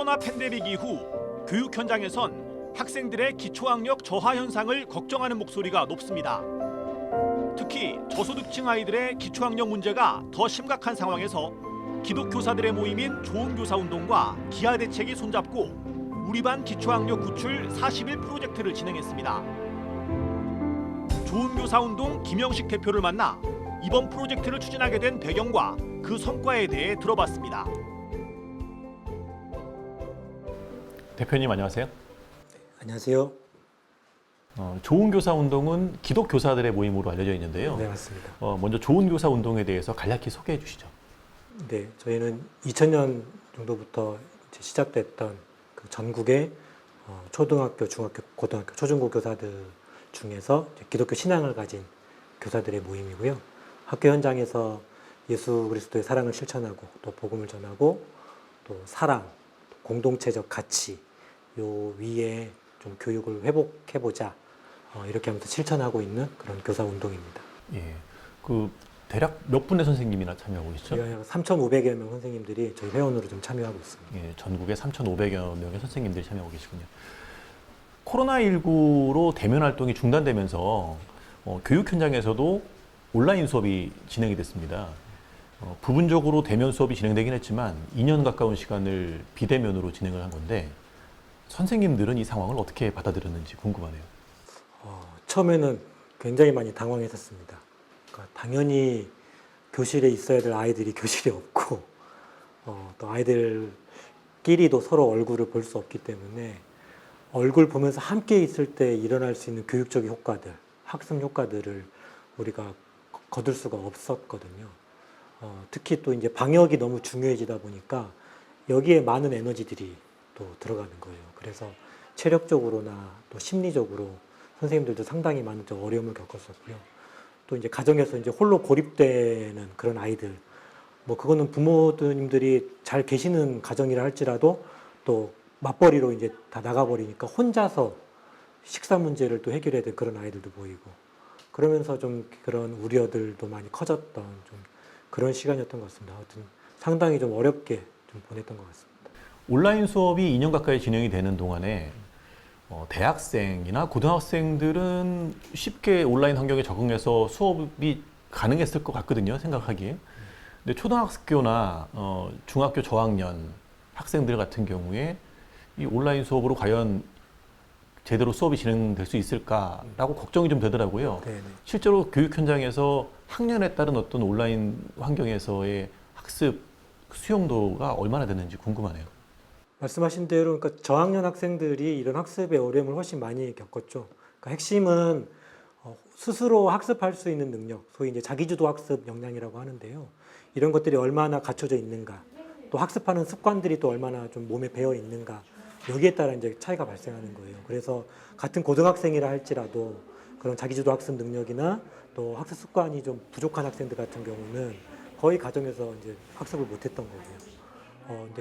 코로나 팬데믹 이후 교육 현장에선 학생들의 기초학력 저하 현상을 걱정하는 목소리가 높습니다. 특히 저소득층 아이들의 기초학력 문제가 더 심각한 상황에서 기독교사들의 모임인 좋은교사운동과 기아대책이 손잡고 우리반 기초학력 구출 40일 프로젝트를 진행했습니다. 좋은교사운동 김영식 대표를 만나 이번 프로젝트를 추진하게 된 배경과 그 성과에 대해 들어봤습니다. 대표님 안녕하세요. 안녕하세요. 좋은교사운동은 기독교사들의 모임으로 알려져 있는데요. 네, 맞습니다. 먼저 좋은교사운동에 대해서 간략히 소개해 주시죠. 네, 저희는 2000년 정도부터 이제 시작됐던 그 전국의 초등학교, 중학교, 고등학교, 초중고 교사들 중에서 이제 기독교 신앙을 가진 교사들의 모임이고요. 학교 현장에서 예수 그리스도의 사랑을 실천하고 또 복음을 전하고 또 사랑, 공동체적 가치 요 위에 좀 교육을 회복해보자 이렇게 하면서 실천하고 있는 그런 교사 운동입니다. 예, 그 대략 몇 분의 선생님이나 참여하고 계시죠? 저희가 3,500여 명 선생님들이 저희 회원으로 좀 참여하고 있습니다. 예, 전국에 3,500여 명의 선생님들이 참여하고 계시군요. 코로나19로 대면 활동이 중단되면서 교육 현장에서도 온라인 수업이 진행이 됐습니다. 부분적으로 대면 수업이 진행되긴 했지만 2년 가까운 시간을 비대면으로 진행을 한 건데 선생님들은 이 상황을 어떻게 받아들였는지 궁금하네요. 처음에는 굉장히 많이 당황했었습니다. 그러니까 당연히 교실에 있어야 될 아이들이 교실에 없고 또 아이들끼리도 서로 얼굴을 볼 수 없기 때문에 얼굴 보면서 함께 있을 때 일어날 수 있는 교육적인 효과들, 학습 효과들을 우리가 거둘 수가 없었거든요. 특히 또 이제 방역이 너무 중요해지다 보니까 여기에 많은 에너지들이 또 들어가는 거예요. 그래서 체력적으로나 또 심리적으로 선생님들도 상당히 많은 좀 어려움을 겪었었고요. 또 이제 가정에서 이제 홀로 고립되는 그런 아이들, 뭐 그거는 부모님들이 잘 계시는 가정이라 할지라도 또 맞벌이로 이제 다 나가버리니까 혼자서 식사 문제를 또 해결해야 될 그런 아이들도 보이고 그러면서 좀 그런 우려들도 많이 커졌던 좀 그런 시간이었던 것 같습니다. 하여튼 상당히 좀 어렵게 좀 보냈던 것 같습니다. 온라인 수업이 2년 가까이 진행이 되는 동안에 대학생이나 고등학생들은 쉽게 온라인 환경에 적응해서 수업이 가능했을 것 같거든요, 생각하기에. 근데 초등학교나 중학교 저학년 학생들 같은 경우에 이 온라인 수업으로 과연 제대로 수업이 진행될 수 있을까라고 걱정이 좀 되더라고요. 네네. 실제로 교육 현장에서 학년에 따른 어떤 온라인 환경에서의 학습 수용도가 얼마나 되는지 궁금하네요. 말씀하신 대로 그러니까 저학년 학생들이 이런 학습의 어려움을 훨씬 많이 겪었죠. 그러니까 핵심은 스스로 학습할 수 있는 능력, 소위 이제 자기주도 학습 역량이라고 하는데요. 이런 것들이 얼마나 갖춰져 있는가, 또 학습하는 습관들이 또 얼마나 좀 몸에 배어 있는가, 여기에 따라 이제 차이가 발생하는 거예요. 그래서 같은 고등학생이라 할지라도 그런 자기주도 학습 능력이나 또 학습 습관이 좀 부족한 학생들 같은 경우는 거의 가정에서 이제 학습을 못했던 거고요.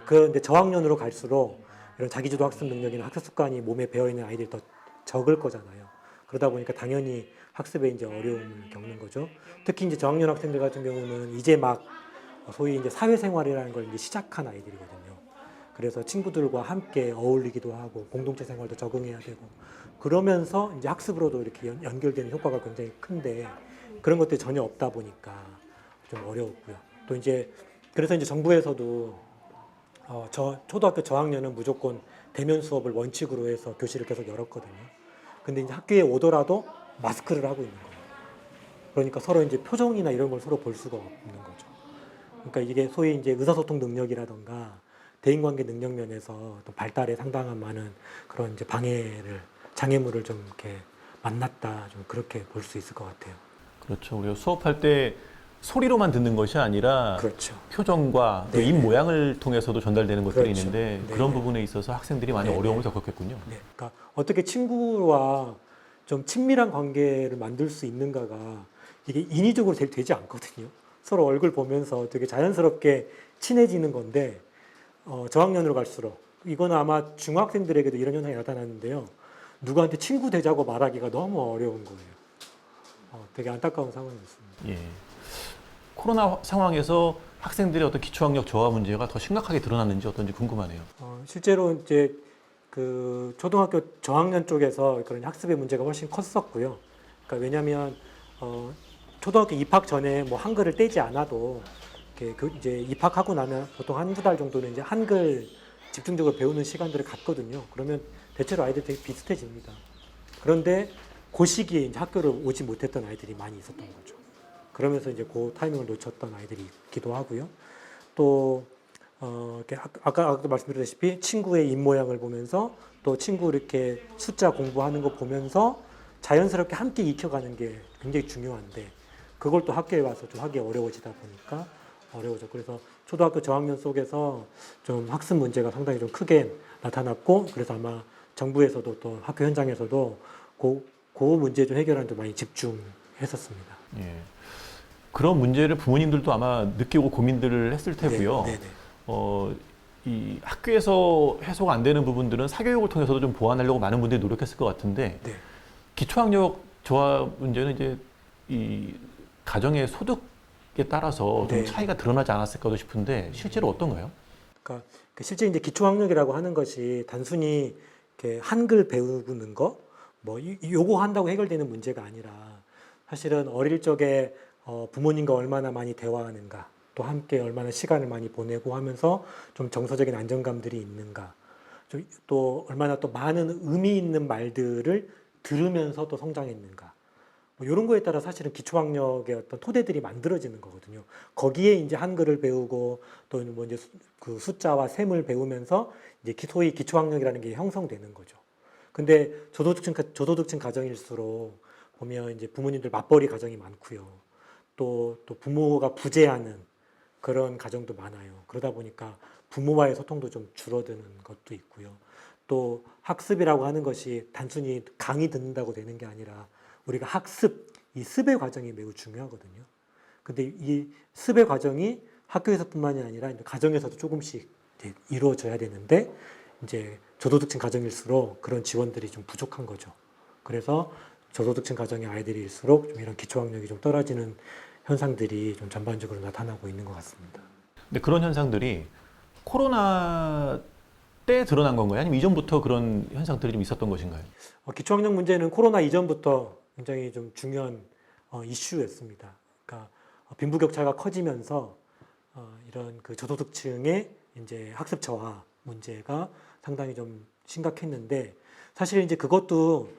근데 저학년으로 갈수록 이런 자기주도 학습 능력이나 학습 습관이 몸에 배어 있는 아이들이 더 적을 거잖아요. 그러다 보니까 당연히 학습에 이제 어려움을 겪는 거죠. 특히 이제 저학년 학생들 같은 경우는 이제 막 소위 이제 사회생활이라는 걸 이제 시작한 아이들이거든요. 그래서 친구들과 함께 어울리기도 하고 공동체 생활도 적응해야 되고 그러면서 이제 학습으로도 이렇게 연결되는 효과가 굉장히 큰데 그런 것들이 전혀 없다 보니까 좀 어려웠고요. 또 이제 그래서 이제 정부에서도 초등학교 저학년은 무조건 대면 수업을 원칙으로 해서 교실을 계속 열었거든요. 근데 이제 학교에 오더라도 마스크를 하고 있는 거예요. 그러니까 서로 이제 표정이나 이런 걸 서로 볼 수가 없는 거죠. 그러니까 이게 소위 이제 의사소통 능력이라던가 대인관계 능력 면에서 또 발달에 상당한 많은 그런 이제 장애물을 좀 이렇게 만났다, 좀 그렇게 볼 수 있을 것 같아요. 그렇죠. 우리가 수업할 때 소리로만 듣는 것이 아니라 그렇죠. 표정과 또 입 모양을 통해서도 전달되는 것들이 그렇죠. 있는데 네네. 그런 부분에 있어서 학생들이 많이 네네. 어려움을 겪었겠군요. 네, 그러니까 어떻게 친구와 좀 친밀한 관계를 만들 수 있는가가 이게 인위적으로 되지 않거든요. 서로 얼굴 보면서 되게 자연스럽게 친해지는 건데 저학년으로 갈수록 이거는 아마 중학생들에게도 이런 현상이 나타나는데요. 누구한테 친구 되자고 말하기가 너무 어려운 거예요. 되게 안타까운 상황이었습니다. 예. 코로나 상황에서 학생들의 어떤 기초학력 저하 문제가 더 심각하게 드러났는지 어떤지 궁금하네요. 실제로 이제 그 초등학교 저학년 쪽에서 그런 학습의 문제가 훨씬 컸었고요. 그러니까 왜냐하면 초등학교 입학 전에 뭐 한글을 떼지 않아도 이렇게 이제 입학하고 나면 보통 한두 달 정도는 이제 한글 집중적으로 배우는 시간들을 갖거든요. 그러면 대체로 아이들이 되게 비슷해집니다. 그런데 그 시기에 이제 학교를 오지 못했던 아이들이 많이 있었던 거죠. 그러면서 이제 그 타이밍을 놓쳤던 아이들이 있기도 하고요. 또 이렇게 아까도 말씀드렸다시피 친구의 입 모양을 보면서 또 친구 이렇게 숫자 공부하는 거 보면서 자연스럽게 함께 익혀가는 게 굉장히 중요한데 그걸 또 학교에 와서 좀 하기 어려워지다 보니까 어려워져. 그래서 초등학교 저학년 속에서 좀 학습 문제가 상당히 좀 크게 나타났고 그래서 아마 정부에서도 또 학교 현장에서도 그 문제 좀 해결하는 데 많이 집중했었습니다. 예. 그런 문제를 부모님들도 아마 느끼고 고민들을 했을 테고요. 네. 이 학교에서 해소가 안 되는 부분들은 사교육을 통해서도 좀 보완하려고 많은 분들이 노력했을 것 같은데 네. 기초학력 저하 문제는 이제 이 가정의 소득에 따라서 좀 네. 차이가 드러나지 않았을까 싶은데 실제로 어떤가요? 그러니까 실제 이제 기초학력이라고 하는 것이 단순히 이렇게 한글 배우는 거, 뭐 요거 한다고 해결되는 문제가 아니라 사실은 어릴 적에 부모님과 얼마나 많이 대화하는가, 또 함께 얼마나 시간을 많이 보내고 하면서 좀 정서적인 안정감들이 있는가, 또 얼마나 또 많은 의미 있는 말들을 들으면서 또 성장했는가. 뭐 이런 거에 따라 사실은 기초학력의 어떤 토대들이 만들어지는 거거든요. 거기에 이제 한글을 배우고 또 뭐 이제 그 숫자와 셈을 배우면서 이제 소위 기초학력이라는 게 형성되는 거죠. 근데 저소득층 가정일수록 보면 이제 부모님들 맞벌이 가정이 많고요. 또 부모가 부재하는 그런 가정도 많아요. 그러다 보니까 부모와의 소통도 좀 줄어드는 것도 있고요. 또 학습이라고 하는 것이 단순히 강의 듣는다고 되는 게 아니라 우리가 학습, 이 습의 과정이 매우 중요하거든요. 근데 이 습의 과정이 학교에서뿐만이 아니라 이제 가정에서도 조금씩 이제 이루어져야 되는데 이제 저소득층 가정일수록 그런 지원들이 좀 부족한 거죠. 그래서 저소득층 가정의 아이들일수록 좀 이런 기초학력이 좀 떨어지는 현상들이 좀 전반적으로 나타나고 있는 것 같습니다. 근데 그런 현상들이 코로나 때 드러난 건가요? 아니면 이전부터 그런 현상들이 좀 있었던 것인가요? 기초학력 문제는 코로나 이전부터 굉장히 좀 중요한 이슈였습니다. 그러니까 빈부격차가 커지면서 이런 그 저소득층의 이제 학습 저하 문제가 상당히 좀 심각했는데 사실 이제 그것도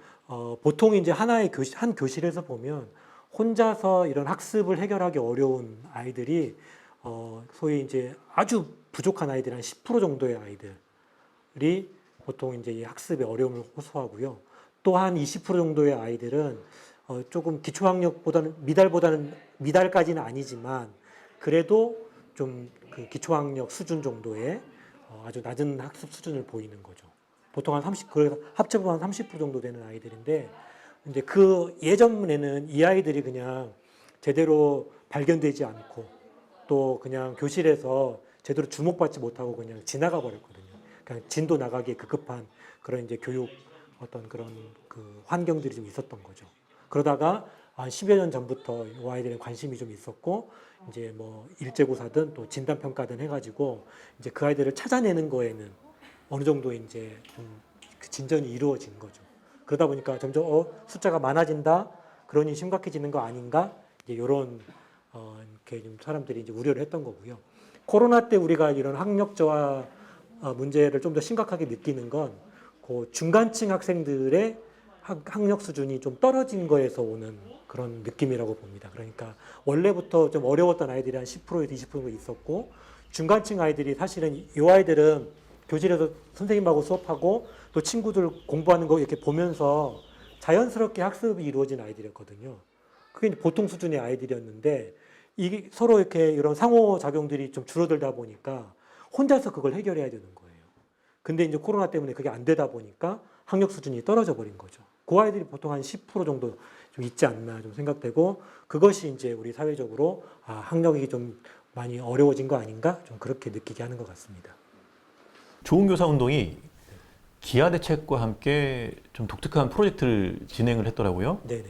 보통 이제 한 교실에서 보면 혼자서 이런 학습을 해결하기 어려운 아이들이 소위 이제 아주 부족한 아이들 한 10% 정도의 아이들이 보통 이제 이 학습에 어려움을 호소하고요. 또 한 20% 정도의 아이들은 조금 기초학력보다는 미달까지는 아니지만 그래도 좀 그 기초학력 수준 정도의 아주 낮은 학습 수준을 보이는 거죠. 보통 한 30, 그래서 합쳐보면 한 30% 정도 되는 아이들인데 이제 그 예전에는 이 아이들이 그냥 제대로 발견되지 않고 또 그냥 교실에서 제대로 주목받지 못하고 그냥 지나가 버렸거든요. 그냥 진도 나가기에 급급한 그런 이제 교육 어떤 그런 그 환경들이 좀 있었던 거죠. 그러다가 한 10여 년 전부터 이 아이들에 관심이 좀 있었고 이제 뭐 일제고사든 또 진단평가든 해가지고 이제 그 아이들을 찾아내는 거에는 어느 정도 이제 좀 그 진전이 이루어진 거죠. 그러다 보니까 점점 숫자가 많아진다, 그러니 심각해지는 거 아닌가, 이제 이런 이렇게 좀 사람들이 이제 우려를 했던 거고요. 코로나 때 우리가 이런 학력 저하 문제를 좀 더 심각하게 느끼는 건 그 중간층 학생들의 학력 수준이 좀 떨어진 거에서 오는 그런 느낌이라고 봅니다. 그러니까 원래부터 좀 어려웠던 아이들이 한 10%에서 20% 있었고 중간층 아이들이 사실은 이 아이들은 교실에서 선생님하고 수업하고 또 친구들 공부하는 거 이렇게 보면서 자연스럽게 학습이 이루어진 아이들이었거든요. 그게 이제 보통 수준의 아이들이었는데 이게 서로 이렇게 이런 상호작용들이 좀 줄어들다 보니까 혼자서 그걸 해결해야 되는 거예요. 근데 이제 코로나 때문에 그게 안 되다 보니까 학력 수준이 떨어져 버린 거죠. 그 아이들이 보통 한 10% 정도 좀 있지 않나 좀 생각되고 그것이 이제 우리 사회적으로 학력이 좀 많이 어려워진 거 아닌가 좀 그렇게 느끼게 하는 것 같습니다. 좋은 교사 운동이 기아 대책과 함께 좀 독특한 프로젝트를 진행을 했더라고요. 네네.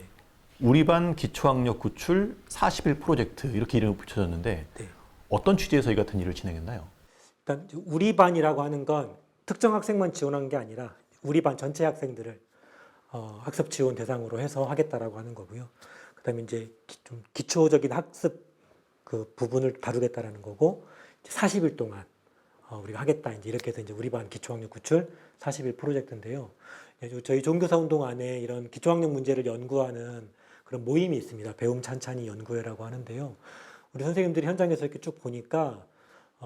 우리 반 기초학력 구출 40일 프로젝트 이렇게 이름을 붙여졌는데 네. 어떤 취지에서 이 같은 일을 진행했나요? 일단 우리 반이라고 하는 건 특정 학생만 지원한 게 아니라 우리 반 전체 학생들을 학습 지원 대상으로 해서 하겠다라고 하는 거고요. 그다음에 이제 좀 기초적인 학습 그 부분을 다루겠다라는 거고 40일 동안 우리가 하겠다 이제 이렇게 해서 이제 우리 반 기초학력 구출 40일 프로젝트인데요. 저희 종교사 운동 안에 이런 기초학력 문제를 연구하는 그런 모임이 있습니다. 배움 찬찬히 연구회라고 하는데요. 우리 선생님들이 현장에서 이렇게 쭉 보니까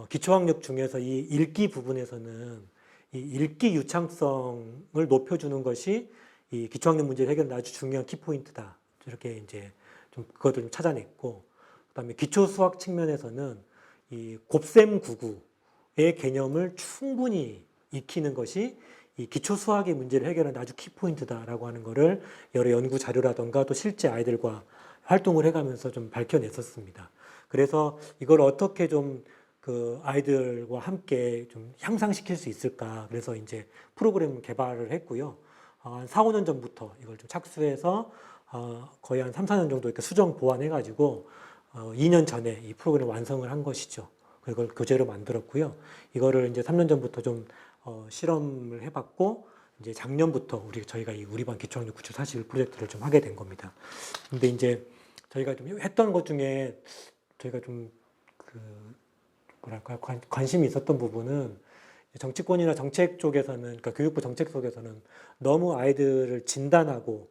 기초학력 중에서 이 읽기 부분에서는 이 읽기 유창성을 높여주는 것이 이 기초학력 문제 해결에 아주 중요한 키포인트다. 이렇게 이제 좀 그것을 좀 찾아냈고, 그다음에 기초 수학 측면에서는 이 곱셈 99의 개념을 충분히 익히는 것이 이 기초 수학의 문제를 해결하는 아주 키포인트다라고 하는 거를 여러 연구 자료라던가 또 실제 아이들과 활동을 해가면서 좀 밝혀냈었습니다. 그래서 이걸 어떻게 좀 그 아이들과 함께 좀 향상시킬 수 있을까. 그래서 이제 프로그램 개발을 했고요. 한 4, 5년 전부터 이걸 좀 착수해서 거의 한 3, 4년 정도 이렇게 수정 보완해가지고 2년 전에 이 프로그램 완성을 한 것이죠. 그걸 교재로 만들었고요. 이거를 이제 3년 전부터 좀 실험을 해봤고 이제 작년부터 저희가 이 우리 반 기초학력 구출 40일 프로젝트를 좀 하게 된 겁니다. 근데 이제 저희가 좀 했던 것 중에 저희가 좀 뭐랄까 관심이 있었던 부분은 정치권이나 정책 쪽에서는 그러니까 교육부 정책 속에서는 너무 아이들을 진단하고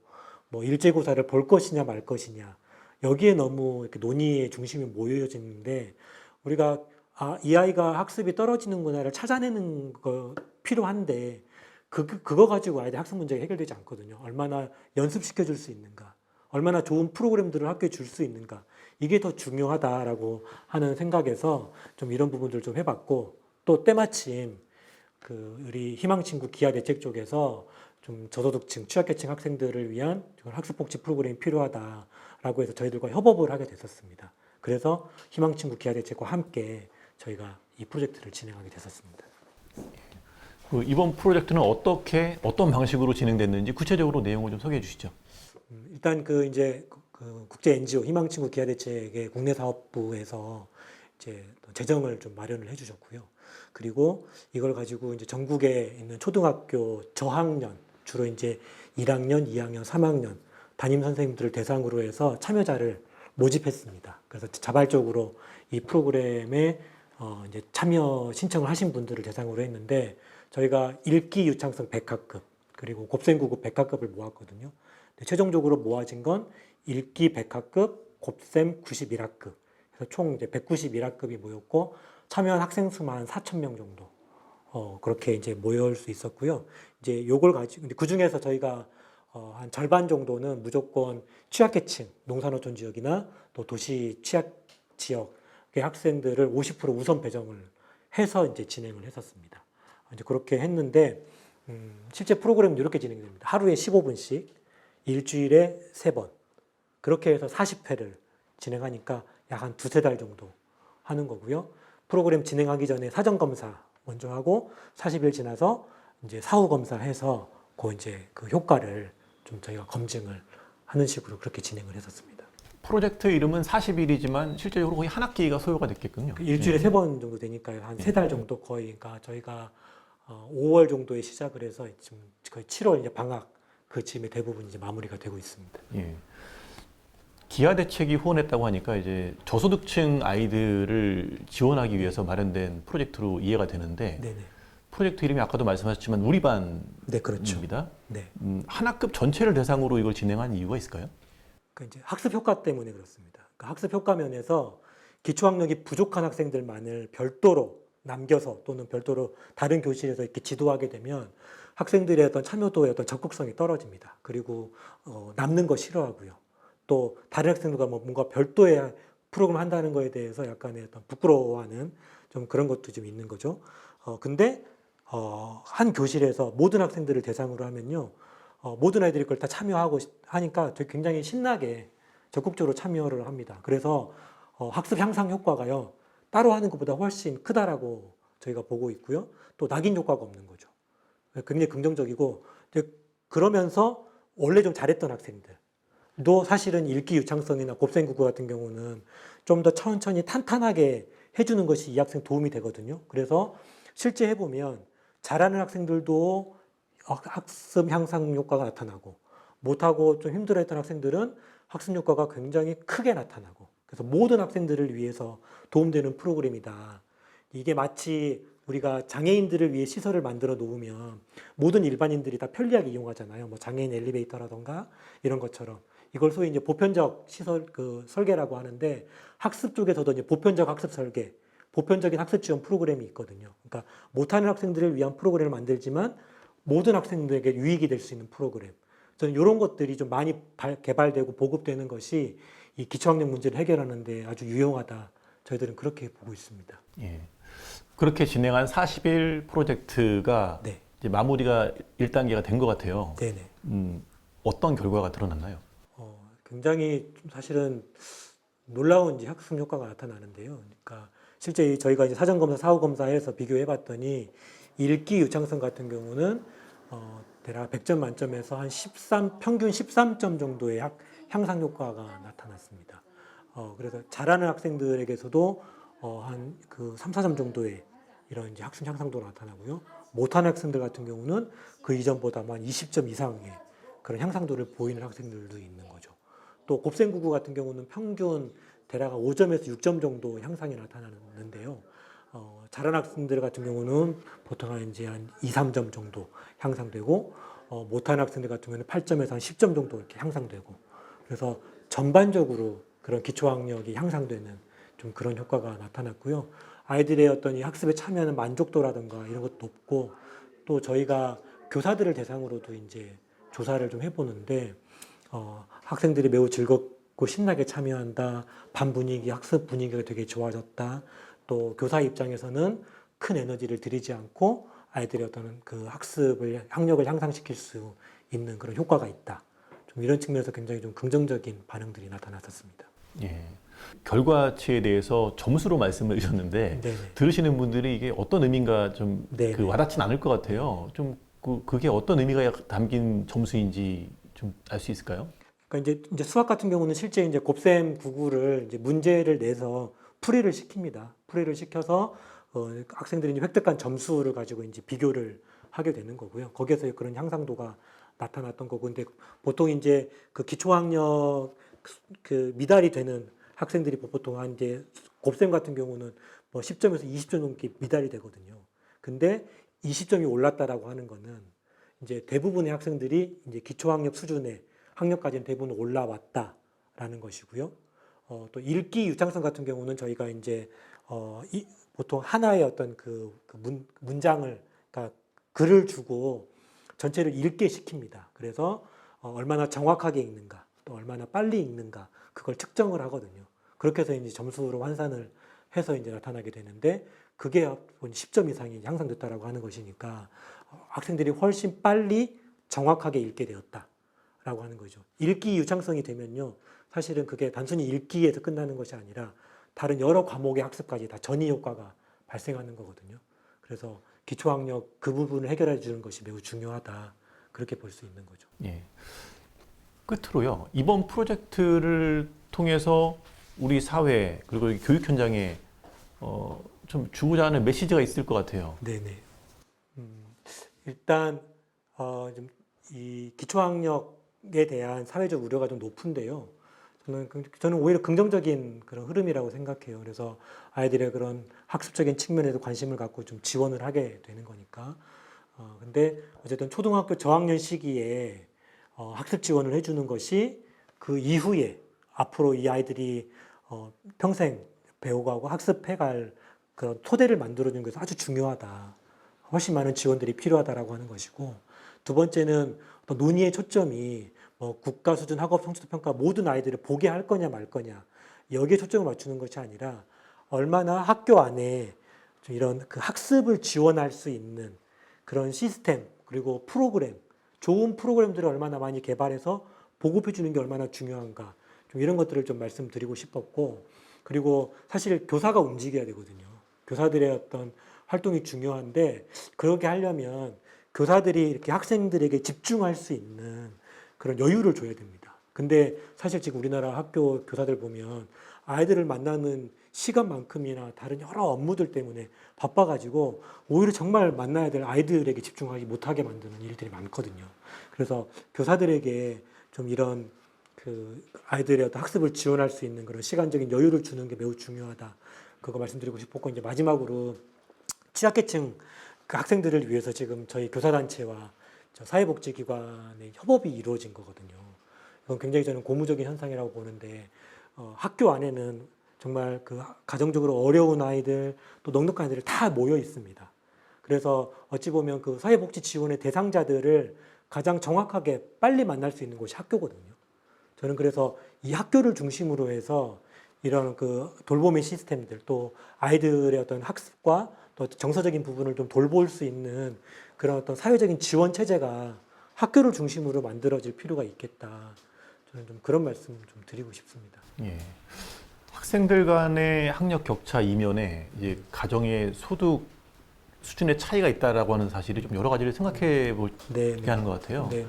뭐 일제고사를 볼 것이냐 말 것이냐 여기에 너무 이렇게 논의의 중심이 모여지는데 우리가 이 아이가 학습이 떨어지는구나를 찾아내는 거 필요한데 그거 가지고 아이들 학습 문제가 해결되지 않거든요. 얼마나 연습시켜 줄 수 있는가, 얼마나 좋은 프로그램들을 학교에 줄 수 있는가, 이게 더 중요하다라고 하는 생각에서 좀 이런 부분들을 좀 해봤고, 또 때마침 우리 희망친구 기하대책 쪽에서 좀 저소득층, 취약계층 학생들을 위한 학습복지 프로그램이 필요하다라고 해서 저희들과 협업을 하게 됐었습니다. 그래서 희망친구 기하대책과 함께 저희가 이 프로젝트를 진행하게 됐었습니다. 이번 프로젝트는 어떤 방식으로 진행됐는지 구체적으로 내용을 좀 소개해 주시죠. 일단 이제 국제 NGO 희망친구 기하대책의 국내 사업부에서 이제 재정을 좀 마련을 해주셨고요. 그리고 이걸 가지고 이제 전국에 있는 초등학교 저학년, 주로 이제 1학년, 2학년, 3학년 담임 선생님들을 대상으로 해서 참여자를 모집했습니다. 그래서 자발적으로 이 프로그램에 이제 참여 신청을 하신 분들을 대상으로 했는데 저희가 읽기 유창성 100학급 그리고 곱셈 99 100학급을 모았거든요. 최종적으로 모아진 건 읽기 100학급, 곱셈 91학급. 그래서 총 이제 191학급이 모였고 참여한 학생 수만 한 4,000명 정도. 그렇게 이제 모일 수 있었고요. 이제 요걸 가지고 그 중에서 저희가 한 절반 정도는 무조건 취약계층, 농산어촌 지역이나 또 도시 취약 지역의 학생들을 50% 우선 배정을 해서 이제 진행을 했었습니다. 이제 그렇게 했는데 실제 프로그램은 이렇게 진행됩니다. 하루에 15분씩 일주일에 3번 그렇게 해서 40회를 진행하니까 약 한 두세 달 정도 하는 거고요. 프로그램 진행하기 전에 사전검사 먼저 하고 40일 지나서 이제 사후 검사해서 이제 그 효과를 좀 저희가 검증을 하는 식으로 그렇게 진행을 했었습니다. 프로젝트 이름은 40일이지만 실제적으로 거의 한 학기가 소요가 됐겠군요. 일주일에 3번 정도 되니까요. 한 3달 정도 거의, 그러니까 저희가 5월 정도에 시작을 해서 지금 거의 7월 이제 방학 그쯤에 대부분 이제 마무리가 되고 있습니다. 예. 기하대책이 후원했다고 하니까 이제 저소득층 아이들을 지원하기 위해서 마련된 프로젝트로 이해가 되는데 네네. 프로젝트 이름이 아까도 말씀하셨지만 우리 반입니다. 네, 그렇죠. 네. 한 학급 전체를 대상으로 이걸 진행한 이유가 있을까요? 이제 학습 효과 때문에 그렇습니다. 그러니까 학습 효과 면에서 기초학력이 부족한 학생들만을 별도로 남겨서 또는 별도로 다른 교실에서 이렇게 지도하게 되면 학생들의 어떤 참여도의 어떤 적극성이 떨어집니다. 그리고 남는 거 싫어하고요. 또 다른 학생들과 뭔가 별도의 프로그램 한다는 거에 대해서 약간의 어떤 부끄러워하는 좀 그런 것도 좀 있는 거죠. 근데 한 교실에서 모든 학생들을 대상으로 하면요. 모든 아이들이 그걸 다 참여하고 하니까 굉장히 신나게 적극적으로 참여를 합니다. 그래서 학습 향상 효과가요. 따로 하는 것보다 훨씬 크다라고 저희가 보고 있고요. 또 낙인 효과가 없는 거죠. 굉장히 긍정적이고 그러면서 원래 좀 잘했던 학생들 사실은 읽기 유창성이나 곱셈국어 같은 경우는 좀 더 천천히 탄탄하게 해주는 것이 이 학생 도움이 되거든요. 그래서 실제 해보면 잘하는 학생들도 학습 향상 효과가 나타나고 못하고 좀 힘들어했던 학생들은 학습 효과가 굉장히 크게 나타나고 그래서 모든 학생들을 위해서 도움되는 프로그램이다. 이게 마치 우리가 장애인들을 위해 시설을 만들어 놓으면 모든 일반인들이 다 편리하게 이용하잖아요. 뭐 장애인 엘리베이터라던가 이런 것처럼 이걸 소위 이제 보편적 시설 설계라고 하는데 학습 쪽에서도 이제 보편적 학습 설계, 보편적인 학습 지원 프로그램이 있거든요. 그러니까 못하는 학생들을 위한 프로그램을 만들지만 모든 학생들에게 유익이 될 수 있는 프로그램. 저는 이런 것들이 좀 많이 개발되고 보급되는 것이 이 기초학력 문제를 해결하는데 아주 유용하다. 저희들은 그렇게 보고 있습니다. 예. 그렇게 진행한 40일 프로젝트가 네. 이제 마무리가 1단계가 된 것 같아요. 네네. 어떤 결과가 드러났나요? 굉장히 좀 사실은 놀라운 이제 학습 효과가 나타나는데요. 그러니까 실제 저희가 이제 사전검사, 사후검사해서 비교해봤더니 읽기 유창성 같은 경우는 대략 100점 만점에서 한 13, 평균 13점 정도의 향상 효과가 나타났습니다. 그래서 잘하는 학생들에게서도 한 그 3, 4점 정도의 이런 이제 학습 향상도가 나타나고요. 못하는 학생들 같은 경우는 그 이전보다 한 20점 이상의 그런 향상도를 보이는 학생들도 있는 거죠. 또 곱셈9구 같은 경우는 평균 대략 5점에서 6점 정도 향상이 나타나는데요. 잘하는 학생들 같은 경우는 보통 한 이제 한 2, 3점 정도 향상되고 못하는 학생들 같은 경우는 8점에서 한 10점 정도 이렇게 향상되고 그래서 전반적으로 그런 기초학력이 향상되는 좀 그런 효과가 나타났고요. 아이들의 어떤 이 학습에 참여하는 만족도라든가 이런 것도 높고 또 저희가 교사들을 대상으로도 이제 조사를 좀 해보는데 학생들이 매우 즐겁고 신나게 참여한다. 반 분위기, 학습 분위기가 되게 좋아졌다. 또 교사 입장에서는 큰 에너지를 들이지 않고 아이들의 어떤 그 학력을 향상시킬 수 있는 그런 효과가 있다. 좀 이런 측면에서 굉장히 좀 긍정적인 반응들이 나타났었습니다. 예. 결과치에 대해서 점수로 말씀을 주셨는데 네네. 들으시는 분들이 이게 어떤 의미인가 좀 네네. 와닿진 않을 것 같아요. 좀 그게 어떤 의미가 담긴 점수인지 좀 알 수 있을까요? 그러니까 이제 수학 같은 경우는 실제 이제 곱셈 9구를 이제 문제를 내서 풀이를 시킵니다. 풀이를 시켜서 학생들이 이제 획득한 점수를 가지고 이제 비교를 하게 되는 거고요. 거기에서 그런 향상도가 나타났던 거고, 근데 보통 이제 그 기초학력 그 미달이 되는 학생들이 보통 한 이제 곱셈 같은 경우는 뭐 10점에서 20점 넘게 미달이 되거든요. 근데 20점이 올랐다라고 하는 거는 이제 대부분의 학생들이 이제 기초학력 수준의 학력까지는 대부분 올라왔다라는 것이고요. 또 읽기 유창성 같은 경우는 저희가 이제 보통 하나의 어떤 문장을 그러니까 글을 주고 전체를 읽게 시킵니다. 그래서 얼마나 정확하게 읽는가, 또 얼마나 빨리 읽는가 그걸 측정을 하거든요. 그렇게 해서 이제 점수로 환산을 해서 이제 나타나게 되는데 그게 10점 이상이 향상됐다라고 하는 것이니까 학생들이 훨씬 빨리 정확하게 읽게 되었다라고 하는 거죠. 읽기 유창성이 되면요, 사실은 그게 단순히 읽기에서 끝나는 것이 아니라 다른 여러 과목의 학습까지 다 전이 효과가 발생하는 거거든요. 그래서 기초학력 그 부분을 해결해 주는 것이 매우 중요하다. 그렇게 볼 수 있는 거죠. 예. 끝으로요. 이번 프로젝트를 통해서 우리 사회 그리고 교육 현장에 좀 주고자 하는 메시지가 있을 것 같아요. 네네. 일단 좀 이 기초학력에 대한 사회적 우려가 좀 높은데요. 저는 오히려 긍정적인 그런 흐름이라고 생각해요. 그래서 아이들의 그런 학습적인 측면에도 관심을 갖고 좀 지원을 하게 되는 거니까. 근데 어쨌든 초등학교 저학년 시기에 학습 지원을 해주는 것이 그 이후에 앞으로 이 아이들이 평생 배워가고 학습해갈 그런 토대를 만들어주는 것이 아주 중요하다. 훨씬 많은 지원들이 필요하다라고 하는 것이고, 두 번째는 어떤 논의의 초점이 국가 수준 학업 성취도 평가 모든 아이들을 보게 할 거냐 말 거냐 여기에 초점을 맞추는 것이 아니라 얼마나 학교 안에 좀 이런 그 학습을 지원할 수 있는 그런 시스템 그리고 프로그램, 좋은 프로그램들을 얼마나 많이 개발해서 보급해 주는 게 얼마나 중요한가 좀 이런 것들을 좀 말씀드리고 싶었고, 그리고 사실 교사가 움직여야 되거든요. 교사들의 어떤 활동이 중요한데 그렇게 하려면 교사들이 이렇게 학생들에게 집중할 수 있는 그런 여유를 줘야 됩니다. 근데 사실 지금 우리나라 학교 교사들 보면 아이들을 만나는 시간만큼이나 다른 여러 업무들 때문에 바빠가지고 오히려 정말 만나야 될 아이들에게 집중하지 못하게 만드는 일들이 많거든요. 그래서 교사들에게 좀 이런 그 아이들의 어떤 학습을 지원할 수 있는 그런 시간적인 여유를 주는 게 매우 중요하다. 그거 말씀드리고 싶었고, 이제 마지막으로 취약계층 그 학생들을 위해서 지금 저희 교사단체와 사회복지기관의 협업이 이루어진 거거든요. 이건 굉장히 저는 고무적인 현상이라고 보는데, 학교 안에는 정말 그 가정적으로 어려운 아이들 또 넉넉한 아이들이 다 모여 있습니다. 그래서 어찌 보면 그 사회복지 지원의 대상자들을 가장 정확하게 빨리 만날 수 있는 곳이 학교거든요. 저는 그래서 이 학교를 중심으로 해서 이런 그 돌봄의 시스템들 또 아이들의 어떤 학습과 또 정서적인 부분을 좀 돌볼 수 있는 그런 어떤 사회적인 지원 체제가 학교를 중심으로 만들어질 필요가 있겠다. 저는 좀 그런 말씀 좀 드리고 싶습니다. 예. 학생들 간의 학력 격차 이면에 이제 가정의 소득 수준의 차이가 있다라고 하는 사실이 좀 여러 가지를 생각해 보게 하는 것 같아요. 네네.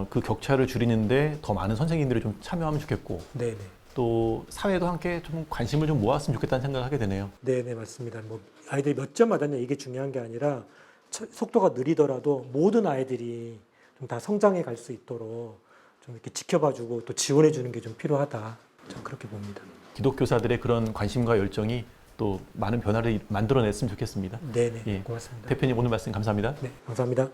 그 격차를 줄이는데 더 많은 선생님들이 좀 참여하면 좋겠고, 네네. 또 사회도 함께 좀 관심을 좀 모았으면 좋겠다는 생각을 하게 되네요. 네네, 맞습니다. 뭐 아이들이 몇 점 맞았냐 이게 중요한 게 아니라 속도가 느리더라도 모든 아이들이 좀 다 성장해 갈 수 있도록 좀 이렇게 지켜봐주고 또 지원해주는 게 좀 필요하다. 저는 그렇게 봅니다. 기독교사들의 그런 관심과 열정이 또 많은 변화를 만들어냈으면 좋겠습니다. 네네, 예. 고맙습니다. 대표님 오늘 말씀 감사합니다. 네, 감사합니다.